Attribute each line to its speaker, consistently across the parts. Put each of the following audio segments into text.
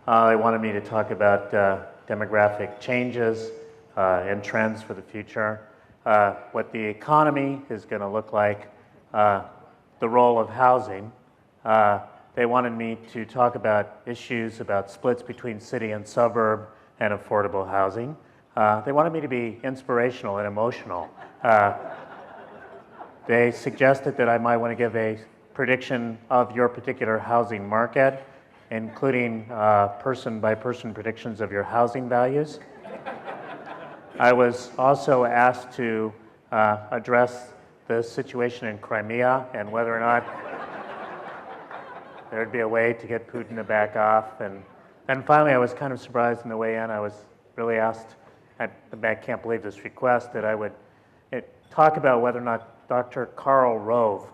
Speaker 1: They wanted me to talk about demographic changes and trends for the future, what the economy is going to look like, the role of housing. They wanted me to talk about issues about splits between city and suburb and affordable housing. They wanted me to be inspirational and emotional. They suggested that I might want to give a prediction of your particular housing market, including person-by-person predictions of your housing values. I was also asked to address the situation in Crimea and whether or not there'd be a way to get Putin to back off. And finally, I was kind of surprised on the way in. I was really asked, I can't believe this request, that I would talk about whether or not Dr. Karl Rove,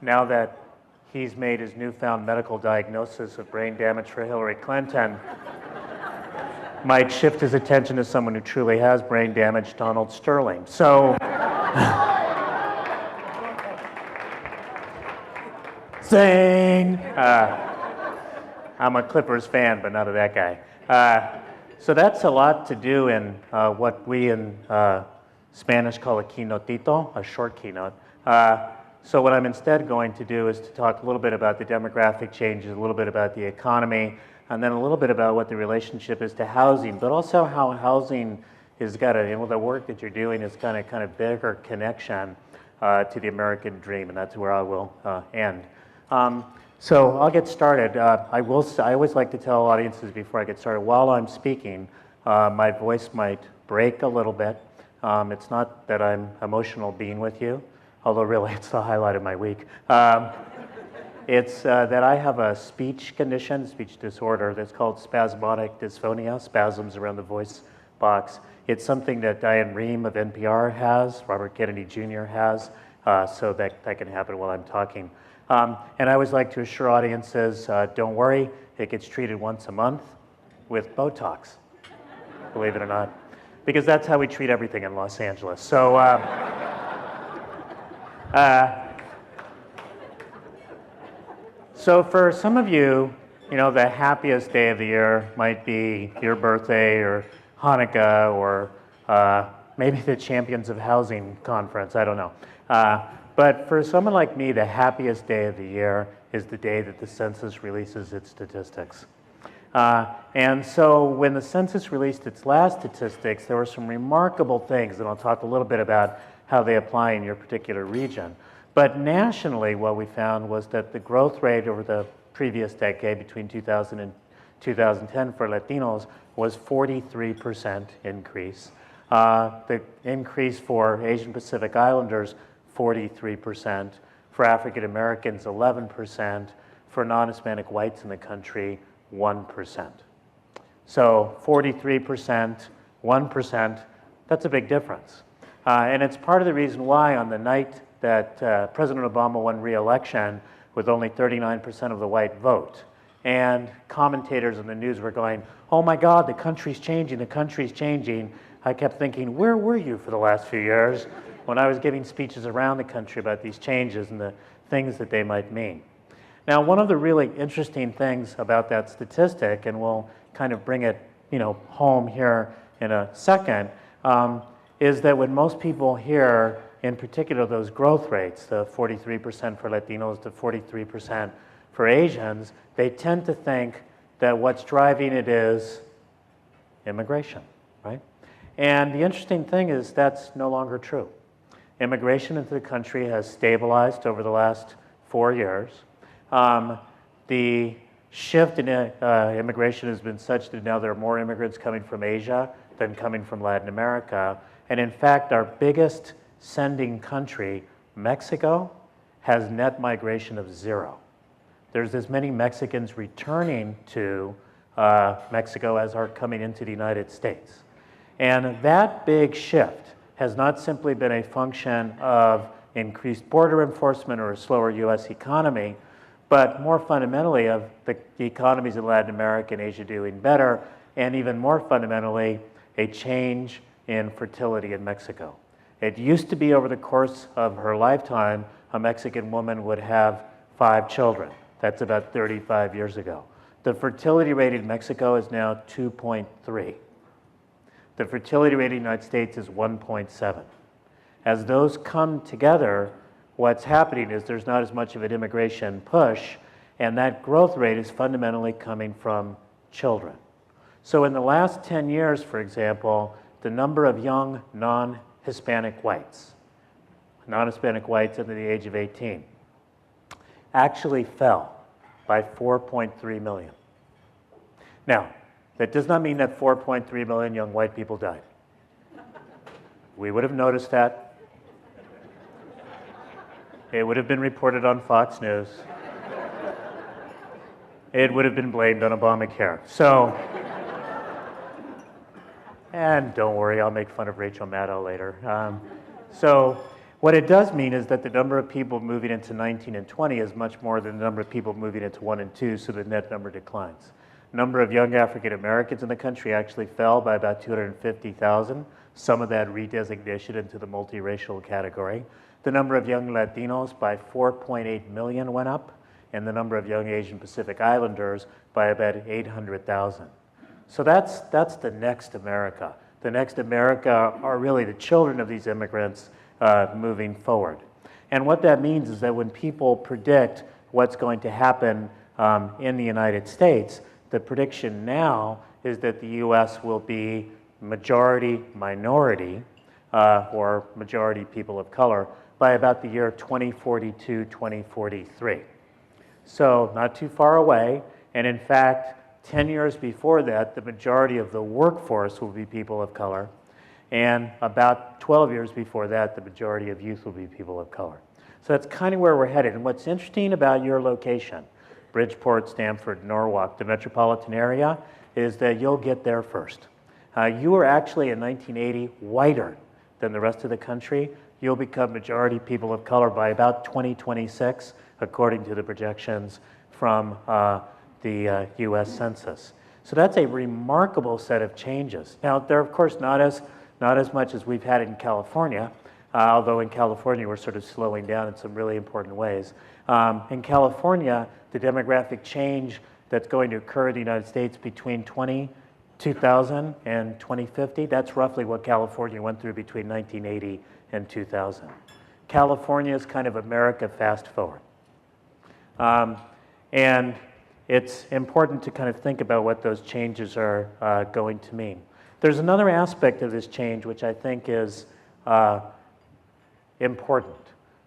Speaker 1: now that he's made his newfound medical diagnosis of brain damage for Hillary Clinton, might shift his attention to someone who truly has brain damage, Donald Sterling. So, zing! I'm a Clippers fan, but not of that guy. So that's a lot to do in what we in Spanish call a keynotito, a short keynote. So what I'm instead going to do is to talk a little bit about the demographic changes, a little bit about the economy, and then a little bit about what the relationship is to housing, but also how housing has got the work that you're doing is kind of bigger connection to the American dream, and that's where I will end. So I'll get started. I always like to tell audiences before I get started, while I'm speaking, my voice might break a little bit. It's not that I'm emotional being with you, although really it's the highlight of my week. It's that I have a speech condition, speech disorder, that's called spasmodic dysphonia, spasms around the voice box. It's something that Diane Rehm of NPR has, Robert Kennedy Jr. has, so that can happen while I'm talking. And I always like to assure audiences, don't worry, it gets treated once a month with Botox, believe it or not, because that's how we treat everything in Los Angeles. So, so for some of you, the happiest day of the year might be your birthday or Hanukkah or maybe the Champions of Housing Conference, I don't know. But for someone like me, the happiest day of the year is the day that the census releases its statistics. And so when the census released its last statistics, there were some remarkable things, and I'll talk a little bit about how they apply in your particular region. But nationally, what we found was that the growth rate over the previous decade, between 2000 and 2010 for Latinos, was 43% increase. The increase for Asian Pacific Islanders, 43%, for African Americans, 11%, for non-Hispanic whites in the country, 1%. So 43%, 1%, that's a big difference. And it's part of the reason why on the night that President Obama won re-election with only 39% of the white vote, and commentators in the news were going, oh my God, the country's changing, the country's changing. I kept thinking, where were you for the last few years when I was giving speeches around the country about these changes and the things that they might mean? Now, one of the really interesting things about that statistic, and we'll kind of bring it home here in a second, is that when most people hear, in particular, those growth rates, the 43% for Latinos to 43% for Asians, they tend to think that what's driving it is immigration, right? And the interesting thing is that's no longer true. Immigration into the country has stabilized over the last 4 years. The shift in immigration has been such that now there are more immigrants coming from Asia than coming from Latin America. And in fact, our biggest sending country, Mexico, has net migration of 0. There's as many Mexicans returning to Mexico as are coming into the United States. And that big shift has not simply been a function of increased border enforcement or a slower U.S. economy, but more fundamentally of the economies in Latin America and Asia doing better, and even more fundamentally, a change in fertility in Mexico. It used to be over the course of her lifetime, a Mexican woman would have 5 children. That's about 35 years ago. The fertility rate in Mexico is now 2.3. The fertility rate in the United States is 1.7. As those come together, what's happening is there's not as much of an immigration push, and that growth rate is fundamentally coming from children. So in the last 10 years, for example, the number of young non-Hispanic whites under the age of 18, actually fell by 4.3 million. Now, that does not mean that 4.3 million young white people died. We would have noticed that. It would have been reported on Fox News. It would have been blamed on Obamacare. So, and don't worry, I'll make fun of Rachel Maddow later. So what it does mean is that the number of people moving into 19 and 20 is much more than the number of people moving into 1 and 2, so the net number declines. Number of young African Americans in the country actually fell by about 250,000, some of that redesignation into the multiracial category. The number of young Latinos by 4.8 million went up, and the number of young Asian Pacific Islanders by about 800,000. So that's the next America. The next America are really the children of these immigrants moving forward. And what that means is that when people predict what's going to happen in the United States, the prediction now is that the US will be majority minority, or majority people of color, by about the year 2042, 2043. So not too far away, and in fact, 10 years before that, the majority of the workforce will be people of color, and about 12 years before that, the majority of youth will be people of color. So that's kind of where we're headed. And what's interesting about your location, Bridgeport, Stamford, Norwalk, the metropolitan area, is that you'll get there first. You were actually in 1980 whiter than the rest of the country. You'll become majority people of color by about 2026, according to the projections from the US Census. So that's a remarkable set of changes. Now, they're of course not as much as we've had in California, although in California we're sort of slowing down in some really important ways. In California, the demographic change that's going to occur in the United States between 2000 and 2050, that's roughly what California went through between 1980 and 2000. California is kind of America fast forward. And it's important to kind of think about what those changes are going to mean. There's another aspect of this change which I think is important.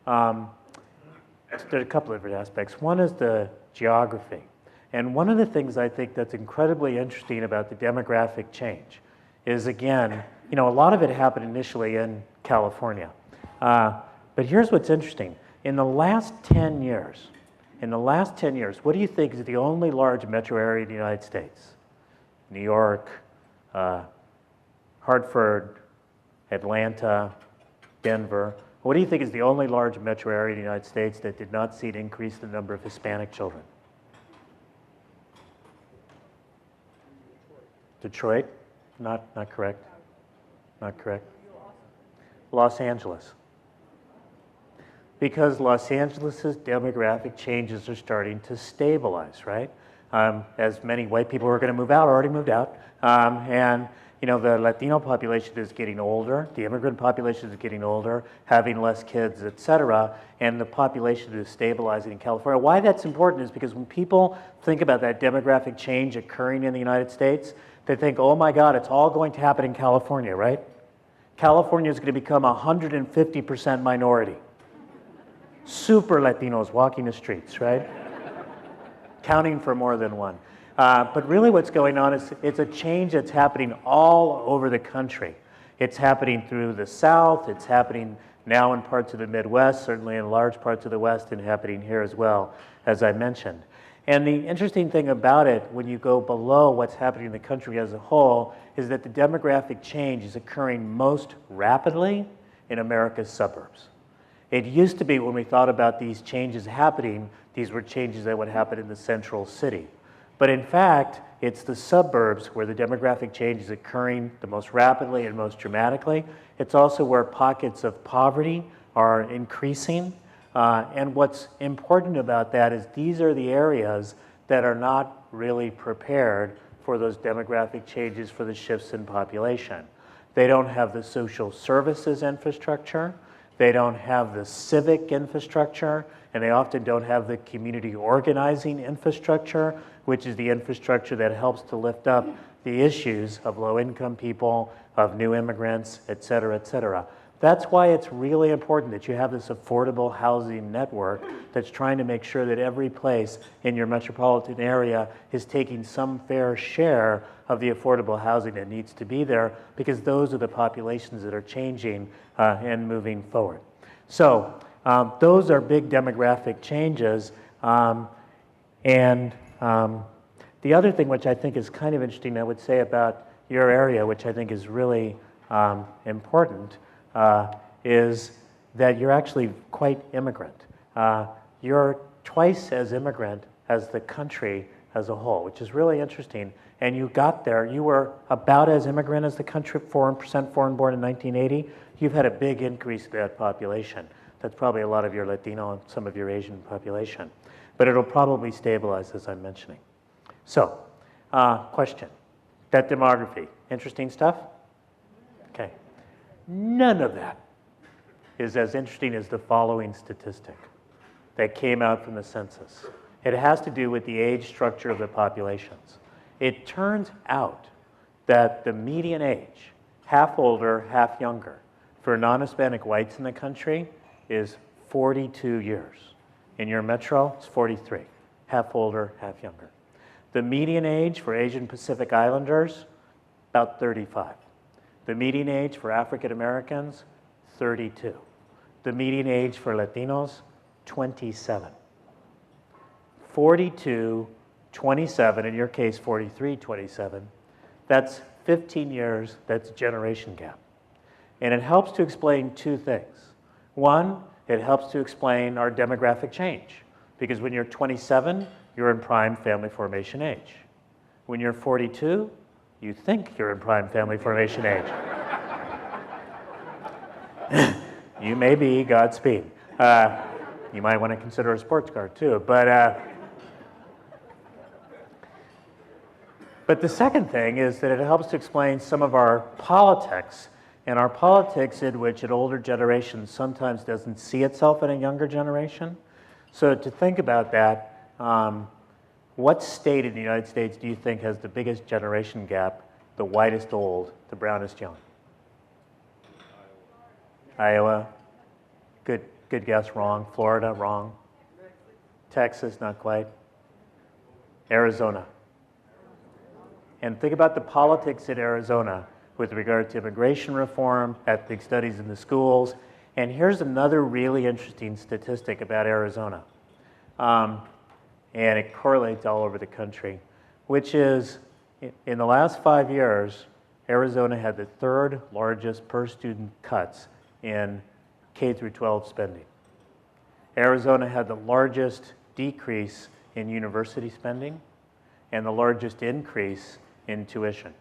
Speaker 1: There's a couple of different aspects. One is the geography. And one of the things I think that's incredibly interesting about the demographic change is, again, a lot of it happened initially in California. But here's what's interesting. In the last 10 years, what do you think is the only large metro area in the United States? New York, Hartford, Atlanta, Denver. What do you think is the only large metro area in the United States that did not see an increase in the number of Hispanic children? Detroit? Not correct. Not correct. Los Angeles. Because Los Angeles's demographic changes are starting to stabilize, right? As many white people who are going to move out already moved out, and the Latino population is getting older, the immigrant population is getting older, having less kids, et cetera, and the population is stabilizing in California. Why that's important is because when people think about that demographic change occurring in the United States, they think, oh my God, it's all going to happen in California, right? California is going to become 150% minority. Super Latinos walking the streets, right? Counting for more than one. But really what's going on is it's a change that's happening all over the country. It's happening through the South, it's happening now in parts of the Midwest, certainly in large parts of the West, and happening here as well, as I mentioned. And the interesting thing about it, when you go below what's happening in the country as a whole, is that the demographic change is occurring most rapidly in America's suburbs. It used to be when we thought about these changes happening, these were changes that would happen in the central city. But in fact, it's the suburbs where the demographic change is occurring the most rapidly and most dramatically. It's also where pockets of poverty are increasing. And what's important about that is these are the areas that are not really prepared for those demographic changes, for the shifts in population. They don't have the social services infrastructure, they don't have the civic infrastructure, and they often don't have the community organizing infrastructure, which is the infrastructure that helps to lift up the issues of low-income people, of new immigrants, et cetera, et cetera. That's why it's really important that you have this affordable housing network that's trying to make sure that every place in your metropolitan area is taking some fair share of the affordable housing that needs to be there, because those are the populations that are changing and moving forward. So those are big demographic changes. The other thing which I think is kind of interesting, I would say about your area, which I think is really important, is that you're actually quite immigrant. You're twice as immigrant as the country as a whole, which is really interesting. And you got there, you were about as immigrant as the country, 4% foreign born in 1980. You've had a big increase in that population. That's probably a lot of your Latino and some of your Asian population. But it'll probably stabilize, as I'm mentioning. So, question. That demography, interesting stuff? Okay. None of that is as interesting as the following statistic that came out from the census. It has to do with the age structure of the populations. It turns out that the median age, half older, half younger, for non-Hispanic whites in the country is 42 years. In your metro, it's 43, half older, half younger. The median age for Asian Pacific Islanders, about 35. The median age for African Americans, 32. The median age for Latinos, 27. 42, 27, in your case 43, 27. That's 15 years, that's generation gap. And it helps to explain two things. One, it helps to explain our demographic change, because when you're 27, you're in prime family formation age. When you're 42, you think you're in prime family formation age. You may be, Godspeed. You might want to consider a sports car too, but the second thing is that it helps to explain some of our politics, and our politics in which an older generation sometimes doesn't see itself in a younger generation. So to think about that, what state in the United States do you think has the biggest generation gap, the whitest old, the brownest young? Iowa. Good guess, wrong. Florida, wrong. Texas, not quite. Arizona. And think about the politics in Arizona with regard to immigration reform, ethnic studies in the schools. And here's another really interesting statistic about Arizona. And it correlates all over the country, which is in the last 5 years, Arizona had the third largest per student cuts in K through 12 spending. Arizona had the largest decrease in university spending and the largest increase in tuition.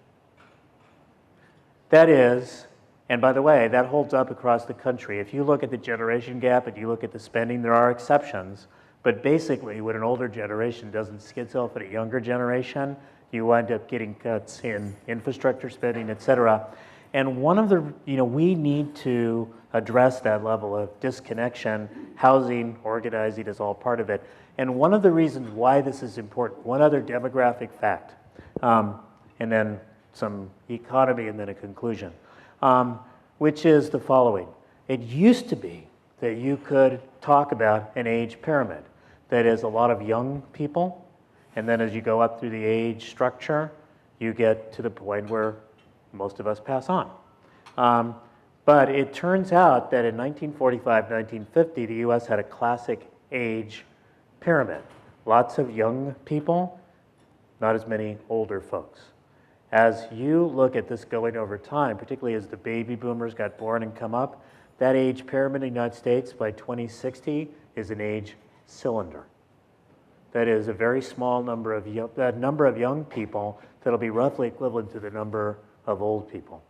Speaker 1: That is, and by the way, that holds up across the country. If you look at the generation gap and you look at the spending, there are exceptions, but basically when an older generation doesn't see itself in a younger generation, you wind up getting cuts in infrastructure spending, et cetera. And one of the, we need to address that level of disconnection. Housing, organizing is all part of it. And one of the reasons why this is important, one other demographic fact, and then some economy and then a conclusion, which is the following. It used to be that you could talk about an age pyramid. That is a lot of young people, and then as you go up through the age structure, you get to the point where most of us pass on. But it turns out that in 1945, 1950, the US had a classic age pyramid. Lots of young people, not as many older folks. As you look at this going over time, particularly as the baby boomers got born and come up, that age pyramid in the United States by 2060 is an age cylinder. That is a very small number of young people that'll be roughly equivalent to the number of old people.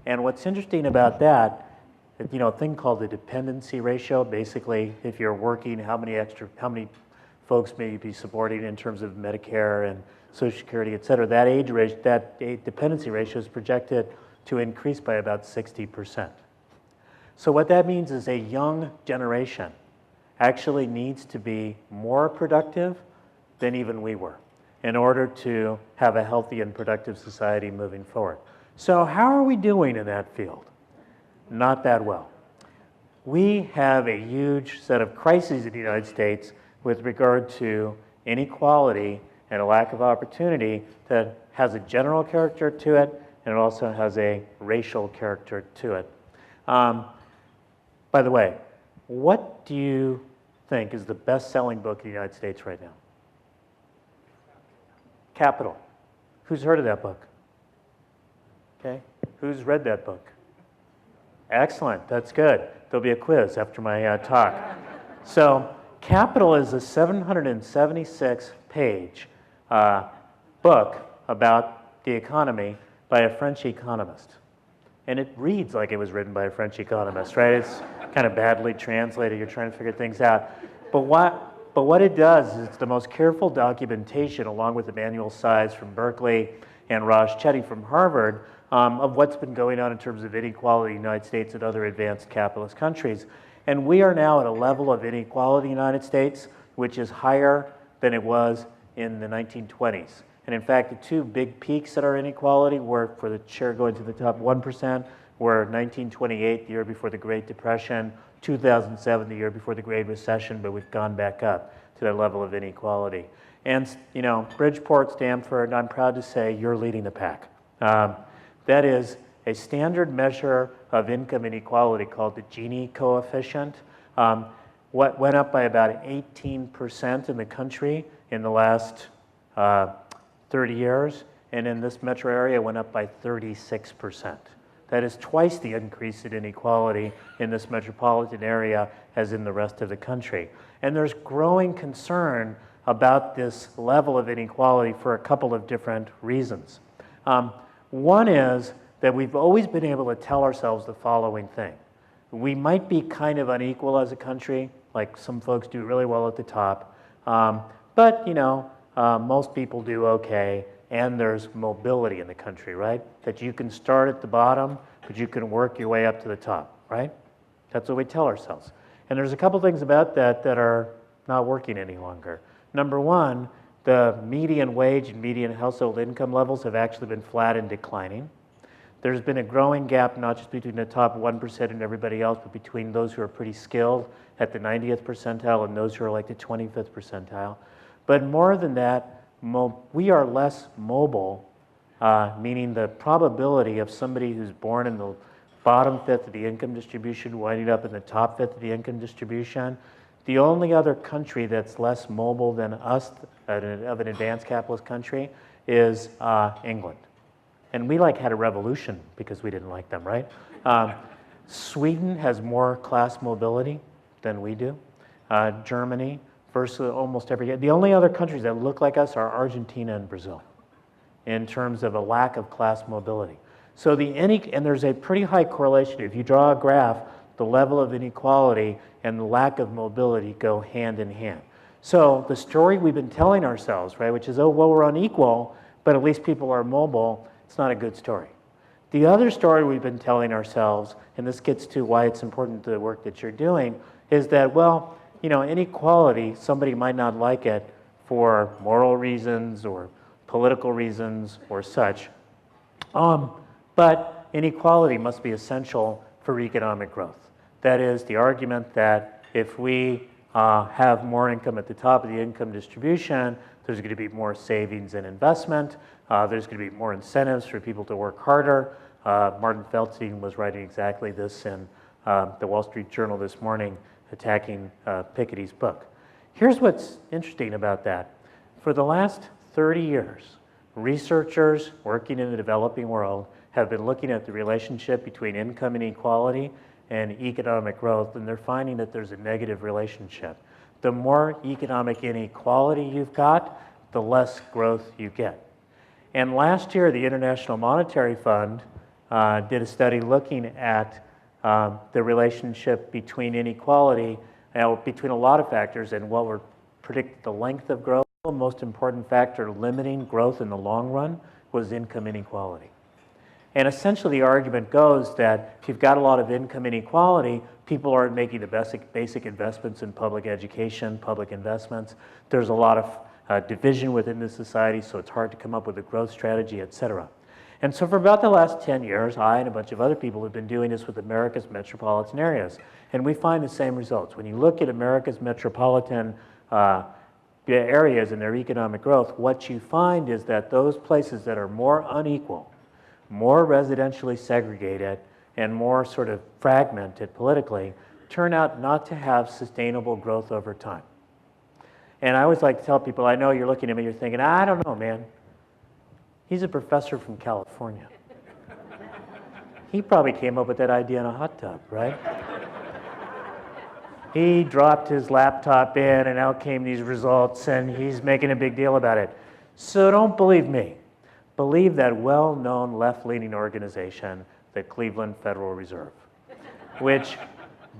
Speaker 1: And what's interesting about that, a thing called the dependency ratio, basically if you're working, how many folks may be supporting in terms of Medicare and Social Security, et cetera, that dependency ratio is projected to increase by about 60%. So what that means is a young generation actually needs to be more productive than even we were in order to have a healthy and productive society moving forward. So how are we doing in that field? Not that well. We have a huge set of crises in the United States with regard to inequality and a lack of opportunity that has a general character to it, and it also has a racial character to it. By the way, what do you think is the best-selling book in the United States right now? Capital. Who's heard of that book? Okay. Who's read that book? Excellent. That's good. There'll be a quiz after my talk. So Capital is a 776-page book about the economy by a French economist. And it reads like it was written by a French economist, right? It's kind of badly translated. You're trying to figure things out. But what it does is it's the most careful documentation, along with Emmanuel Size from Berkeley and Raj Chetty from Harvard, of what's been going on in terms of inequality in the United States and other advanced capitalist countries. And we are now at a level of inequality in the United States which is higher than it was in the 1920s. And in fact, the two big peaks at our inequality were, for the share going to the top 1%, were 1928, the year before the Great Depression, 2007, the year before the Great Recession, but we've gone back up to that level of inequality. And, you know, Bridgeport, Stanford, I'm proud to say you're leading the pack. That is a standard measure of income inequality called the Gini coefficient. What went up by about 18% in the country in the last 30 years, and in this metro area went up by 36%. That is twice the increase in inequality in this metropolitan area as in the rest of the country. And there's growing concern about this level of inequality for a couple of different reasons. One is that we've always been able to tell ourselves the following thing. We might be kind of unequal as a country, like some folks do really well at the top, but you know, most people do okay, and there's mobility in the country, right? That you can start at the bottom, but you can work your way up to the top, right? That's what we tell ourselves. And there's a couple things about that that are not working any longer. Number one, the median wage and median household income levels have actually been flat and declining. There's been a growing gap, not just between the top 1% and everybody else, but between those who are pretty skilled at the 90th percentile and those who are like the 25th percentile. But more than that, we are less mobile, meaning the probability of somebody who's born in the bottom fifth of the income distribution winding up in the top fifth of the income distribution. The only other country that's less mobile than us, of an advanced capitalist country, is England. And we like had a revolution because we didn't like them, right? Sweden has more class mobility than we do. Germany, versus almost every, the only other countries that look like us are Argentina and Brazil in terms of a lack of class mobility. So and there's a pretty high correlation. If you draw a graph, the level of inequality and the lack of mobility go hand in hand. So the story we've been telling ourselves, right, which is, oh, well, we're unequal, but at least people are mobile, it's not a good story. The other story we've been telling ourselves, and this gets to why it's important to the work that you're doing, is that, well, you know, inequality, somebody might not like it for moral reasons or political reasons or such, but inequality must be essential for economic growth. That is the argument that if we have more income at the top of the income distribution, there's going to be more savings and investment, there's going to be more incentives for people to work harder. Martin Feldstein was writing exactly this in the Wall Street Journal this morning, attacking Piketty's book. Here's what's interesting about that. For the last 30 years, researchers working in the developing world have been looking at the relationship between income inequality and economic growth, and they're finding that there's a negative relationship. The more economic inequality you've got, the less growth you get. And last year, the International Monetary Fund did a study looking at the relationship between inequality, between a lot of factors, and what we're predict the length of growth. The most important factor limiting growth in the long run was income inequality. And essentially the argument goes that if you've got a lot of income inequality, people aren't making the basic investments in public education, public investments. There's a lot of division within the society, so it's hard to come up with a growth strategy, et cetera. And so for about the last 10 years, I and a bunch of other people have been doing this with America's metropolitan areas. And we find the same results. When you look at America's metropolitan areas and their economic growth, what you find is that those places that are more unequal, more residentially segregated, and more sort of fragmented politically, turn out not to have sustainable growth over time. And I always like to tell people, I know you're looking at me, you're thinking, I don't know, man. He's a professor from California. He probably came up with that idea in a hot tub, right? He dropped his laptop in and out came these results and he's making a big deal about it. So don't believe me. Believe that well-known left-leaning organization, the Cleveland Federal Reserve, which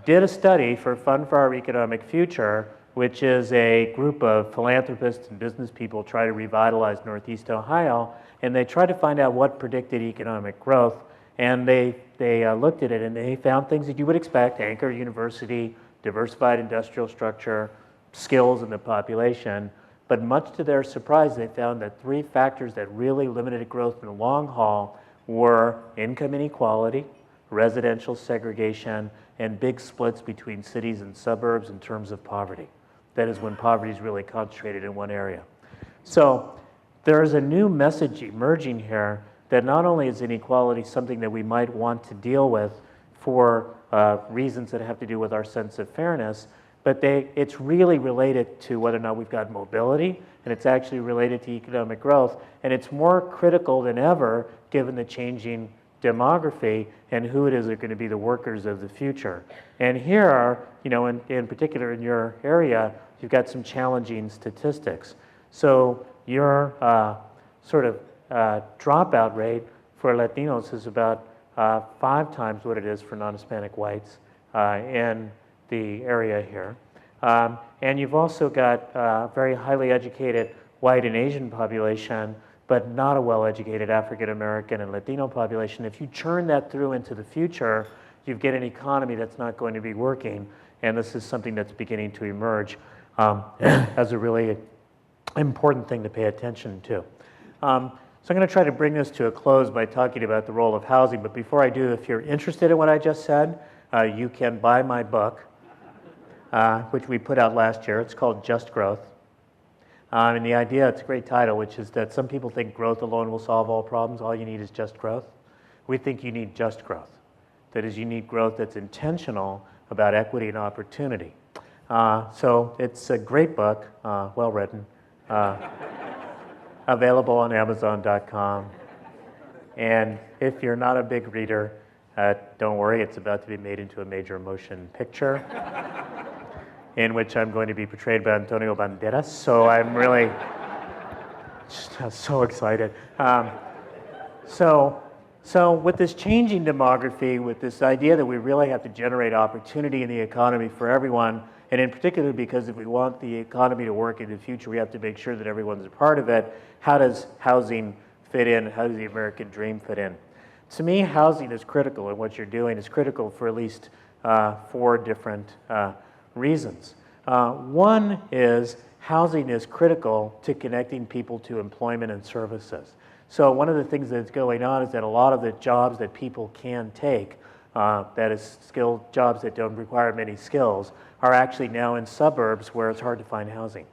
Speaker 1: did a study for Fund for Our Economic Future, which is a group of philanthropists and business people try to revitalize Northeast Ohio, and they tried to find out what predicted economic growth, and they looked at it and they found things that you would expect: anchor university, diversified industrial structure, skills in the population. But much to their surprise, they found that 3 factors that really limited growth in the long haul were income inequality, residential segregation, and big splits between cities and suburbs in terms of poverty. That is when poverty is really concentrated in one area. So there is a new message emerging here that not only is inequality something that we might want to deal with for reasons that have to do with our sense of fairness, but it's really related to whether or not we've got mobility, and it's actually related to economic growth, and it's more critical than ever given the changing demography and who it is that are going to be the workers of the future. And here are, in particular in your area, you've got some challenging statistics. So your sort of dropout rate for Latinos is about 5 times what it is for non-Hispanic whites in the area here. And you've also got a very highly educated white and Asian population, but not a well-educated African American and Latino population. If you churn that through into the future, you get an economy that's not going to be working, and this is something that's beginning to emerge as a really important thing to pay attention to. So I'm going to try to bring this to a close by talking about the role of housing, but before I do, if you're interested in what I just said, you can buy my book, which we put out last year. It's called Just Growth. And the idea, it's a great title, which is that some people think growth alone will solve all problems. All you need is just growth. We think you need just growth. That is, you need growth that's intentional about equity and opportunity. So it's a great book, well written, available on Amazon.com. And if you're not a big reader, don't worry, it's about to be made into a major motion picture in which I'm going to be portrayed by Antonio Banderas. So I'm really so excited. So with this changing demography, with this idea that we really have to generate opportunity in the economy for everyone, and in particular because if we want the economy to work in the future, we have to make sure that everyone's a part of it. How does housing fit in? How does the American dream fit in? To me, housing is critical, and what you're doing is critical for at least 4 different reasons. One is housing is critical to connecting people to employment and services. So one of the things that's going on is that a lot of the jobs that people can take, that is skilled jobs that don't require many skills, are actually now in suburbs where it's hard to find housing.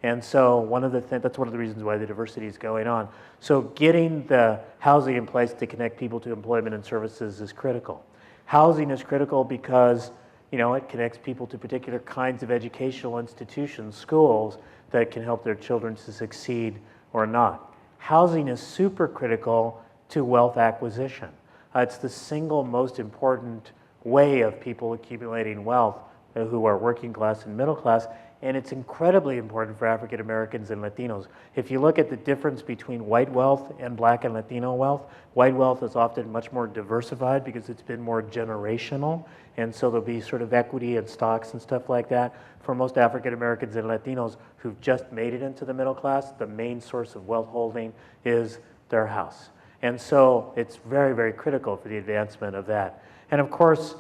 Speaker 1: And so that's one of the reasons why the diversity is going on. So getting the housing in place to connect people to employment and services is critical. Housing is critical because it connects people to particular kinds of educational institutions, schools, that can help their children to succeed or not. Housing is super critical to wealth acquisition. It's the single most important way of people accumulating wealth who are working class and middle class. and it's incredibly important for African Americans and Latinos. If you look at the difference between white wealth and Black and Latino wealth, white wealth is often much more diversified because it's been more generational, and so there'll be sort of equity and stocks and stuff like that. For most African Americans and Latinos who've just made it into the middle class, the main source of wealth holding is their house. And so it's very, very critical for the advancement of that. And of course,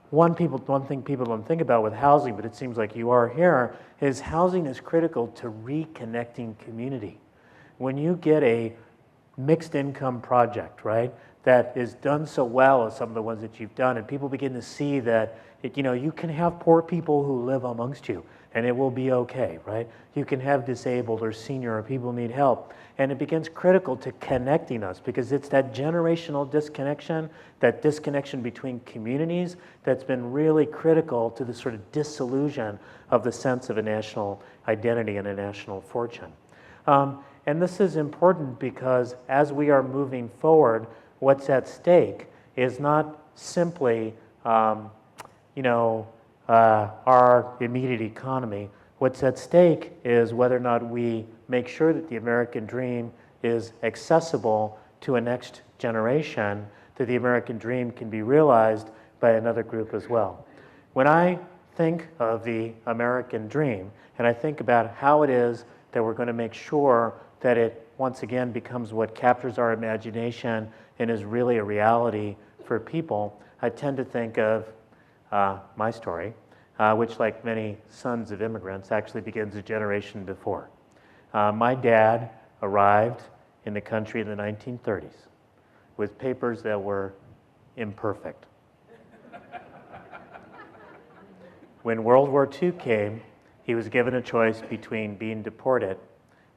Speaker 1: one thing people don't think about with housing, but it seems like you are here, is housing is critical to reconnecting community. When you get a mixed income project, right, that is done so well as some of the ones that you've done, and people begin to see that you can have poor people who live amongst you, and it will be okay, right? You can have disabled or senior or people who need help. And it begins critical to connecting us because it's that generational disconnection, that disconnection between communities that's been really critical to the sort of disillusion of the sense of a national identity and a national fortune. And this is important because as we are moving forward, what's at stake is not simply our immediate economy. What's at stake is whether or not we make sure that the American dream is accessible to a next generation, that the American dream can be realized by another group as well. When I think of the American dream, and I think about how it is that we're going to make sure that it once again becomes what captures our imagination and is really a reality for people, I tend to think of my story, which, like many sons of immigrants, actually begins a generation before. My dad arrived in the country in the 1930s with papers that were imperfect. When World War II came, he was given a choice between being deported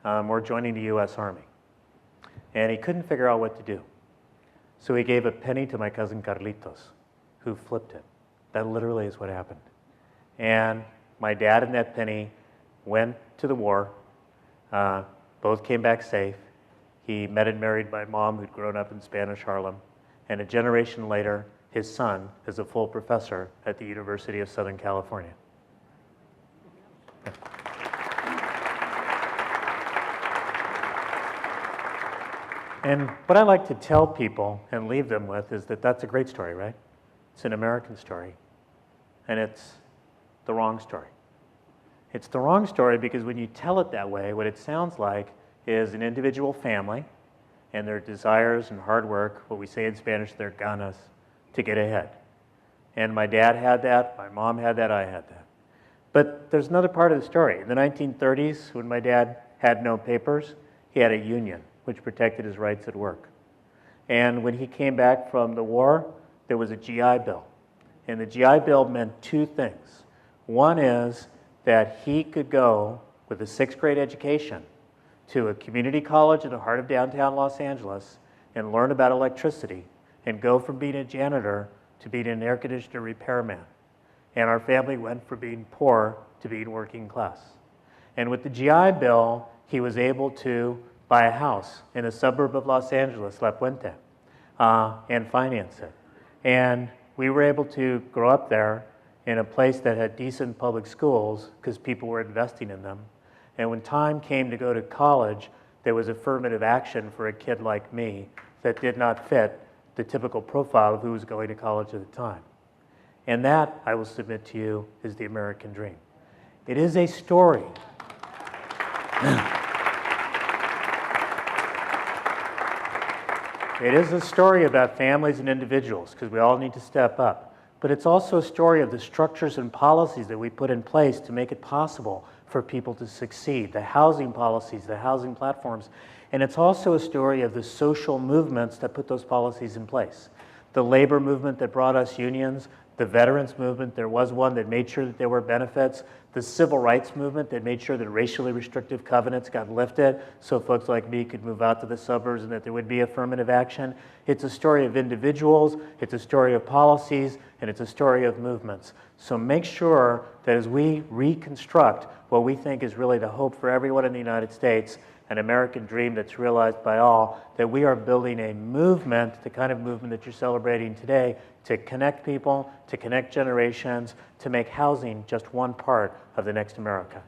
Speaker 1: or joining the U.S. Army. And he couldn't figure out what to do. So he gave a penny to my cousin Carlitos, who flipped it. That literally is what happened. And my dad and that penny went to the war. Both came back safe. He met and married my mom, who'd grown up in Spanish Harlem. And a generation later, his son is a full professor at the University of Southern California. And what I like to tell people and leave them with is that that's a great story, right? It's an American story. And it's the wrong story. It's the wrong story because when you tell it that way, what it sounds like is an individual family and their desires and hard work, what we say in Spanish, their ganas, to get ahead. And my dad had that, my mom had that, I had that. But there's another part of the story. In the 1930s, when my dad had no papers, he had a union which protected his rights at work. And when he came back from the war, there was a GI Bill. And the GI Bill meant two things. One is that he could go with a 6th grade education to a community college in the heart of downtown Los Angeles and learn about electricity and go from being a janitor to being an air conditioner repairman. And our family went from being poor to being working class. And with the GI Bill, he was able to buy a house in a suburb of Los Angeles, La Puente, and finance it. And we were able to grow up there in a place that had decent public schools because people were investing in them. And when time came to go to college, there was affirmative action for a kid like me that did not fit the typical profile of who was going to college at the time. And that, I will submit to you, is the American dream. It is a story. It is a story about families and individuals, because we all need to step up. But it's also a story of the structures and policies that we put in place to make it possible for people to succeed, the housing policies, the housing platforms. And it's also a story of the social movements that put those policies in place. The labor movement that brought us unions, the veterans movement, there was one that made sure that there were benefits, the civil rights movement that made sure that racially restrictive covenants got lifted so folks like me could move out to the suburbs and that there would be affirmative action. It's a story of individuals, it's a story of policies, and it's a story of movements. So make sure that as we reconstruct what we think is really the hope for everyone in the United States, an American dream that's realized by all, that we are building a movement, the kind of movement that you're celebrating today, to connect people, to connect generations, to make housing just one part of the next America.